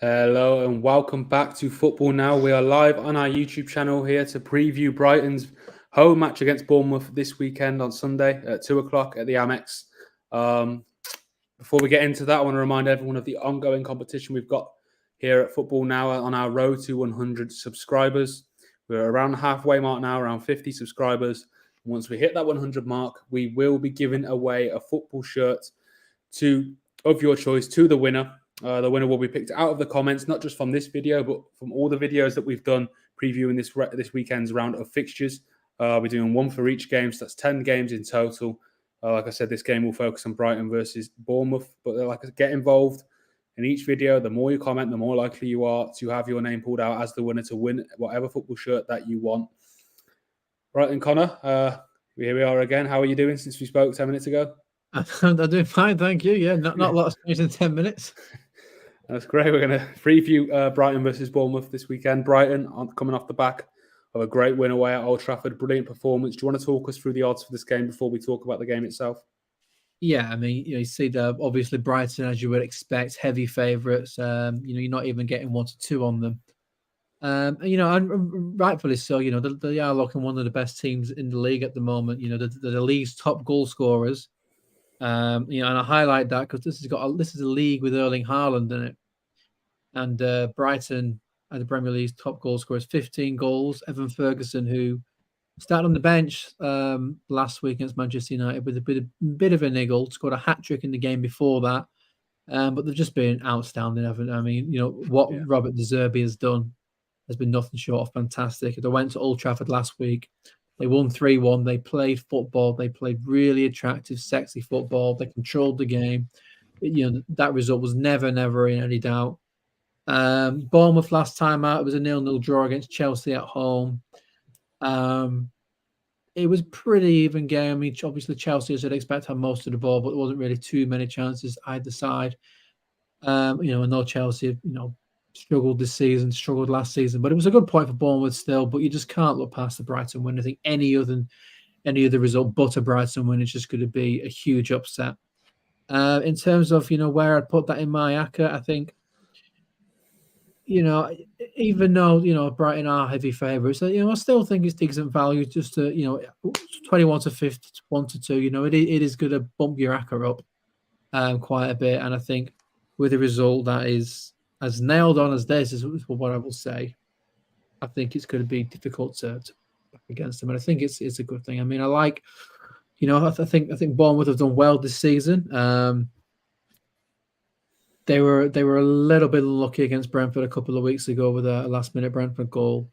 Hello and welcome back to Football Now. We are live on our YouTube channel here to preview Brighton's home match against Bournemouth this weekend on Sunday at 2 o'clock at the Amex. Before we get into that, I want to remind everyone of the ongoing competition we've got here at Football Now on our road to 100 subscribers. We're around the halfway mark now, around 50 subscribers. Once we hit that 100 mark, we will be giving away a football shirt of your choice to the winner. The winner will be picked out of the comments, not just from this video, but from all the videos that we've done previewing this weekend's round of fixtures. We're doing one for each game, so that's 10 games in total. Like I said, this game will focus on Brighton versus Bournemouth, but get involved in each video. The more you comment, the more likely you are to have your name pulled out as the winner to win whatever football shirt that you want. Right then, Connor, here we are again. How are you doing since we spoke 10 minutes ago? I'm doing fine, thank you. Yeah, not a lot of space in 10 minutes. That's great. We're going to preview Brighton versus Bournemouth this weekend. Brighton coming off the back of a great win away at Old Trafford. Brilliant performance. Do you want to talk us through the odds for this game before we talk about the game itself? Yeah, I mean, you see the obviously Brighton, as you would expect, heavy favourites. You're not even getting 1 to 2 on them. And rightfully so. They are looking one of the best teams in the league at the moment. They're the league's top goal scorers. And I highlight that because this is a league with Erling Haaland in it, and Brighton are the Premier League's top goal scorers, 15 goals. Evan Ferguson, who started on the bench last week against Manchester United with a bit of a niggle, scored a hat-trick in the game before that. But they've just been outstanding, haven't they? I mean, what Robert De Zerbi has done has been nothing short of fantastic. They went to Old Trafford last week. They won 3-1. They played football. They played really attractive, sexy football. They controlled the game. That result was never in any doubt. Bournemouth last time out, it was a 0-0 draw against Chelsea at home. It was pretty even game. I mean, obviously Chelsea, as I'd expect, had most of the ball, but there wasn't really too many chances either side. I know Chelsea, struggled this season, struggled last season, but it was a good point for Bournemouth still. But you just can't look past the Brighton win. I think any other result but a Brighton win is just going to be a huge upset. In terms of where I'd put that in my ACCA, I think even though Brighton are heavy favourites, I still think it's decent value. Just to 21 to 50, 1 to 2. It is going to bump your ACCA up quite a bit, and I think with a result that is as nailed on as this is what I will say. I think it's going to be difficult to back against them, and I think it's a good thing. I mean, I like, I think Bournemouth have done well this season. They were a little bit unlucky against Brentford a couple of weeks ago with a last-minute Brentford goal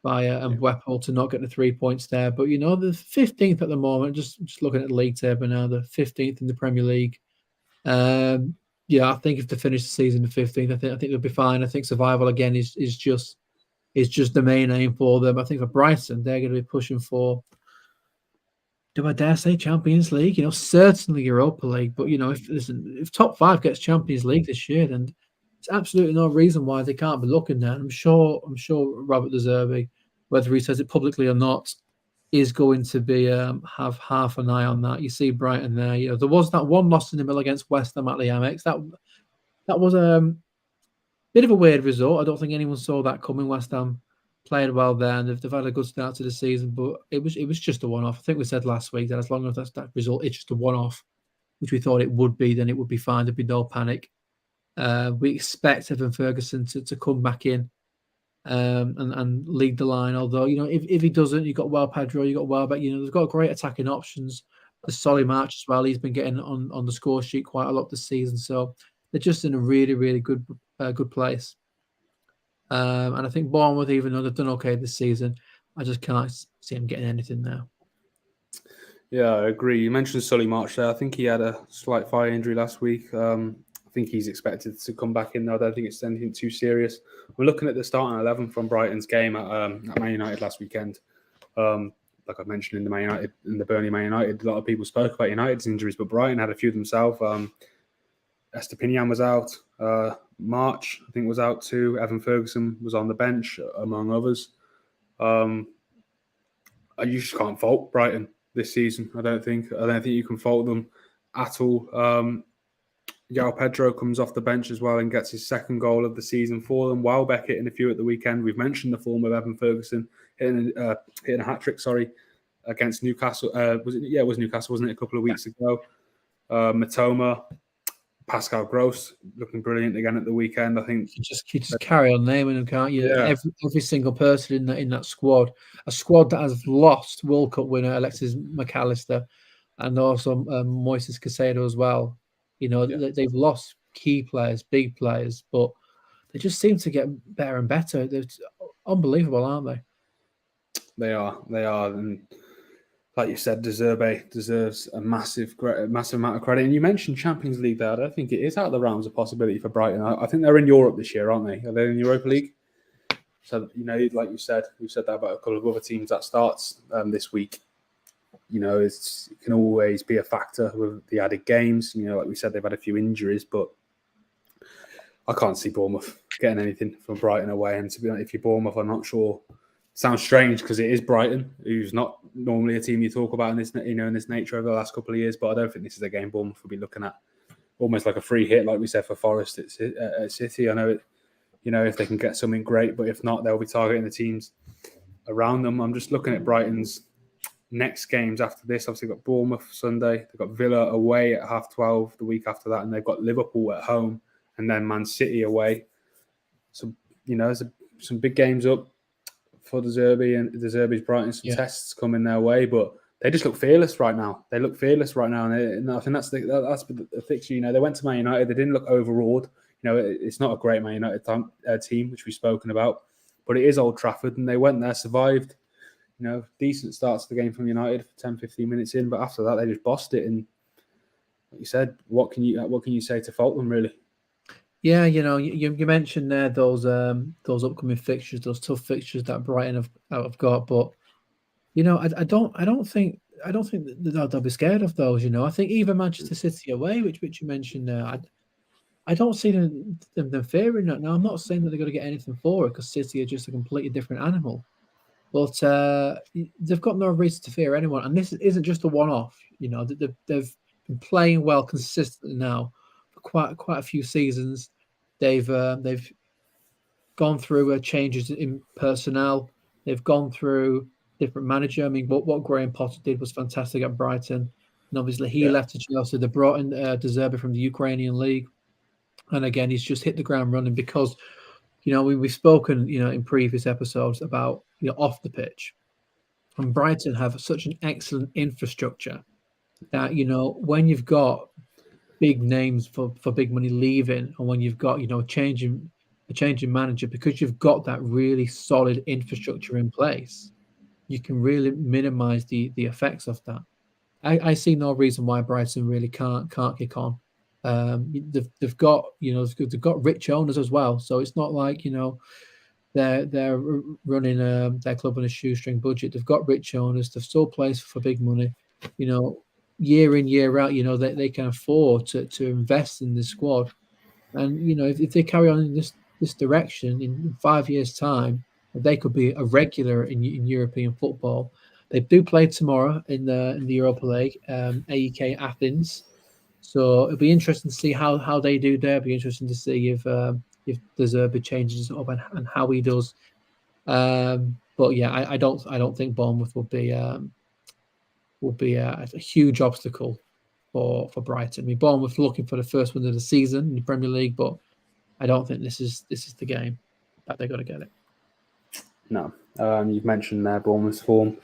by Mbwepo to not get the 3 points there. But the 15th at the moment, just looking at the league table now, the 15th in the Premier League. I think if they finish the season the 15th, I think they'll be fine. I think survival again is just the main aim for them. I think for Brighton, they're going to be pushing for, do I dare say, Champions League? Certainly Europa League. But if top 5 gets Champions League this year, then there's absolutely no reason why they can't be looking there. I'm sure Robert De Zerbi, whether he says it publicly or not, is going to be have half an eye on that. You see Brighton there. There was that one loss in the middle against West Ham at the Amex. That was a bit of a weird result. I don't think anyone saw that coming. West Ham played well there, and they've had a good start to the season, but it was just a one-off. I think we said last week that as long as that result is just a one-off, which we thought it would be, then it would be fine. There'd be no panic. We expect Evan Ferguson to come back in and lead the line. Although, if he doesn't, you've got Pedro, you've got Welbeck, they've got great attacking options. The Solly March as well. He's been getting on the score sheet quite a lot this season. So they're just in a really, really good place. And I think Bournemouth, even though they've done okay this season, I just can't see him getting anything now. Yeah, I agree. You mentioned Solly March there. I think he had a slight thigh injury last week. I think he's expected to come back in, though. I don't think it's anything too serious. We're looking at the starting 11 from Brighton's game at Man United last weekend. Like I mentioned in the Burnley Man United, a lot of people spoke about United's injuries, but Brighton had a few themselves. Estepinian was out. March, I think, was out too. Evan Ferguson was on the bench, among others. You just can't fault Brighton this season. I don't think you can fault them at all. João Pedro comes off the bench as well and gets his second goal of the season for them. Welbeck hitting a few at the weekend. We've mentioned the form of Evan Ferguson hitting a hat trick. Against Newcastle. Was it? Yeah, it was Newcastle, wasn't it? A couple of weeks ago. Matoma, Pascal Gross looking brilliant again at the weekend. I think you just carry on naming them, can't you? Yeah. Every single person in that squad, a squad that has lost World Cup winner Alexis McAllister, and also Moises Caicedo as well. They've lost key players, big players, but they just seem to get better and better. They're unbelievable, aren't they? They are, and like you said, De Zerbi deserves a massive amount of credit. And you mentioned Champions League there. I don't think it is out of the realms of possibility for Brighton. I think they're in Europe this year, aren't they? Are they in Europa League? So, like you said, we've said that about a couple of other teams that starts this week. It can always be a factor with the added games. Like we said, they've had a few injuries, but I can't see Bournemouth getting anything from Brighton away. And to be honest, if you're Bournemouth, I'm not sure. Sounds strange because it is Brighton, who's not normally a team you talk about in this nature over the last couple of years. But I don't think this is a game Bournemouth will be looking at almost like a free hit, like we said for Forest at City. I know it. If they can get something great, but if not, they'll be targeting the teams around them. I'm just looking at Brighton's next games after this. Obviously, they've got Bournemouth Sunday. They've got Villa away at 12:30 the week after that, and they've got Liverpool at home and then Man City away. So, there's some big games up for De Zerbi and De Zerbi's Brighton. Some tests coming their way, but they just look fearless right now. And I think that's the fixture. They went to Man United. They didn't look overawed. It's not a great Man United team, which we've spoken about, but it is Old Trafford, and they went there, survived. Decent starts to the game from United for 10, 15 minutes in, but after that they just bossed it. And like you said, what can you say to fault them, really? Yeah, you mentioned there those upcoming fixtures, those tough fixtures that Brighton have got, but I don't think they'll be scared of those. I think even Manchester City away, which you mentioned there, I don't see them fearing that. Now, I'm not saying that they're going to get anything for it because City are just a completely different animal, but they've got no reason to fear anyone. And this isn't just a one-off. They've been playing well consistently now for quite a few seasons. They've gone through changes in personnel. They've gone through different manager. I mean, what Graham Potter did was fantastic at Brighton, and obviously he left to Chelsea. They brought in De Zerbi from the Ukrainian league. And again, he's just hit the ground running because, we've spoken, in previous episodes about, off the pitch. And Brighton have such an excellent infrastructure that, when you've got big names for big money leaving, and when you've got, a changing manager, because you've got that really solid infrastructure in place, you can really minimize the effects of that. I see no reason why Brighton really can't kick on. They've got they've got rich owners as well, so it's not like they're running their club on a shoestring budget. They've got rich owners. They've still plays for big money. Year in, year out, they can afford to invest in the squad. And if they carry on in this direction in 5 years' time, they could be a regular in European football. They do play tomorrow in the Europa League, AEK Athens. So it'll be interesting to see how they do there. It'll be interesting to see if De Zerbi changes up and how he does. But yeah, I don't think Bournemouth will be a huge obstacle for Brighton. I mean, Bournemouth looking for the first win of the season in the Premier League, but I don't think this is the game that they're going to get it. No, you've mentioned their Bournemouth's form.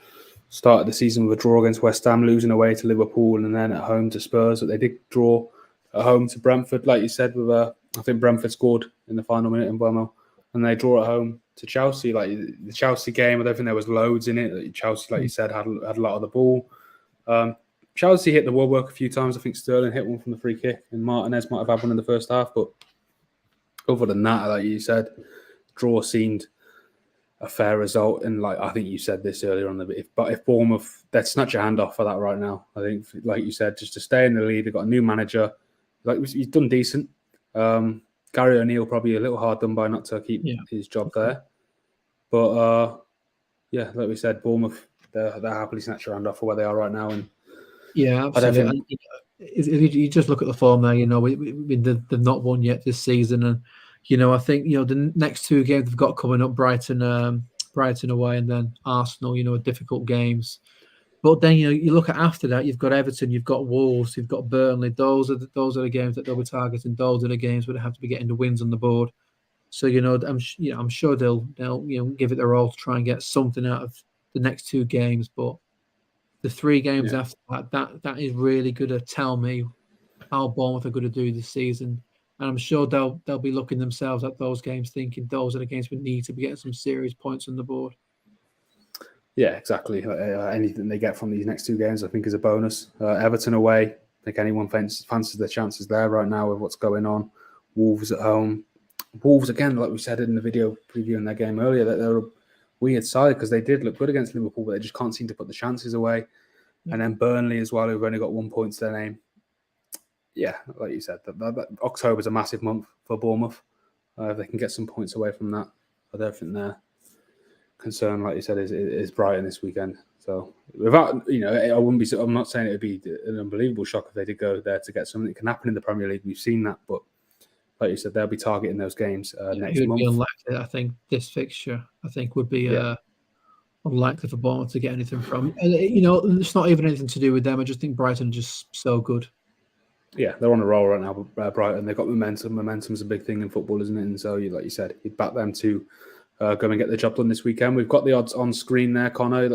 Started the season with a draw against West Ham, losing away to Liverpool, and then at home to Spurs. But they did draw at home to Brentford, like you said. With I think Brentford scored in the final minute in Bournemouth, and they draw at home to Chelsea. Like the Chelsea game, I don't think there was loads in it. Chelsea, like you said, had a lot of the ball. Chelsea hit the woodwork a few times. I think Sterling hit one from the free kick, and Martinez might have had one in the first half. But other than that, like you said, draw seemed a fair result. And like I think you said this earlier on, if Bournemouth, they'd snatch your hand off for that right now. I think, like you said, just to stay in the lead, they've got a new manager. Like he's done decent. Gary O'Neill probably a little hard done by not to keep his job there. But like we said, Bournemouth, they're happily snatch your hand off for where they are right now. And yeah, absolutely. you just look at the form there, they've not won yet this season, and I think the next two games they've got coming up, Brighton away, and then Arsenal, are difficult games. But then you look at after that, you've got Everton, you've got Wolves, you've got Burnley. Those are the games that they'll be targeting. Those are the games where they have to be getting the wins on the board. So I'm sure they'll give it their all to try and get something out of the next two games, but the three games after that is really going to tell me how Bournemouth are going to do this season. And I'm sure they'll be looking themselves at those games, thinking those are the games we need to be getting some serious points on the board. Yeah, exactly. Anything they get from these next two games, I think, is a bonus. Everton away, I think anyone fancies their chances there right now with what's going on. Wolves at home. Wolves, again, like we said in the video previewing their game earlier, that they're a weird side because they did look good against Liverpool, but they just can't seem to put the chances away. Yeah. And then Burnley as well, who've only got 1 point to their name. Yeah, like you said, October's a massive month for Bournemouth. If they can get some points away from that, I don't think their concern, like you said, is Brighton this weekend. So without, I wouldn't be. I'm not saying it would be an unbelievable shock if they did go there to get something. It can happen in the Premier League. We've seen that, but like you said, they'll be targeting those games next month. Be unlikely. I think this fixture, would be unlikely for Bournemouth to get anything from. It's not even anything to do with them. I just think Brighton are just so good. Yeah, they're on a roll right now. Brighton, they've got momentum. Momentum's a big thing in football, isn't it? And so, like you said, you'd back them to go and get the job done this weekend. We've got the odds on screen there, Connor. I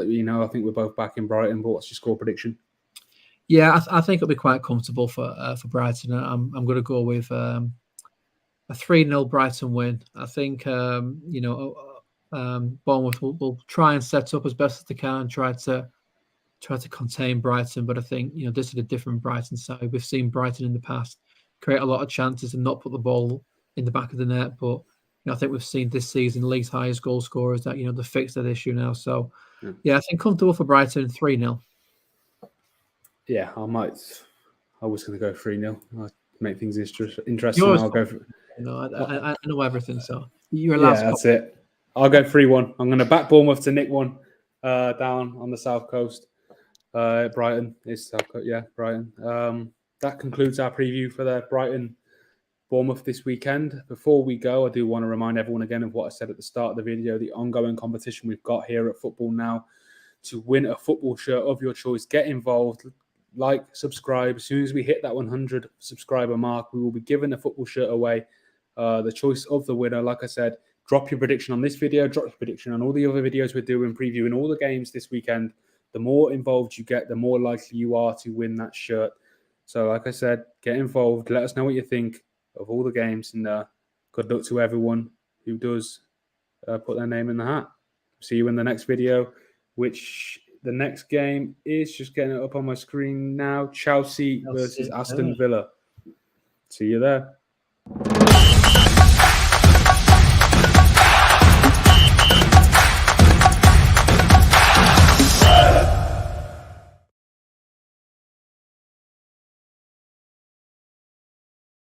think we're both back in Brighton. But what's your score prediction? Yeah, I think it'll be quite comfortable for Brighton. I'm going to go with a 3-0 Brighton win. I think Bournemouth will try and set up as best as they can and try to contain Brighton. But I think this is a different Brighton side. We've seen Brighton in the past create a lot of chances and not put the ball in the back of the net. But I think we've seen this season league's highest goal scorers that they fixed that issue now. So I think comfortable for Brighton 3-0. Yeah, I was going to go 3-0. I'll make things interesting. I'll go for. I know everything, so you're last. Yeah, that's it. I'll go 3-1. I'm going to back Bournemouth to nick one down on the south coast. Brighton is south coast. Yeah, Brighton. That concludes our preview for the Brighton Bournemouth this weekend. Before we go, I do want to remind everyone again of what I said at the start of the video, the ongoing competition we've got here at Football Now to win a football shirt of your choice. Get involved, like, subscribe. As soon as we hit that 100 subscriber mark, we will be giving a football shirt away. The choice of the winner, like I said, drop your prediction on this video, drop your prediction on all the other videos we're doing, previewing all the games this weekend. The more involved you get, the more likely you are to win that shirt. So like I said, get involved. Let us know what you think of all the games, and good luck to everyone who does put their name in the hat. See you in the next video, which the next game is just getting it up on my screen now. Chelsea versus Aston Villa. See you there.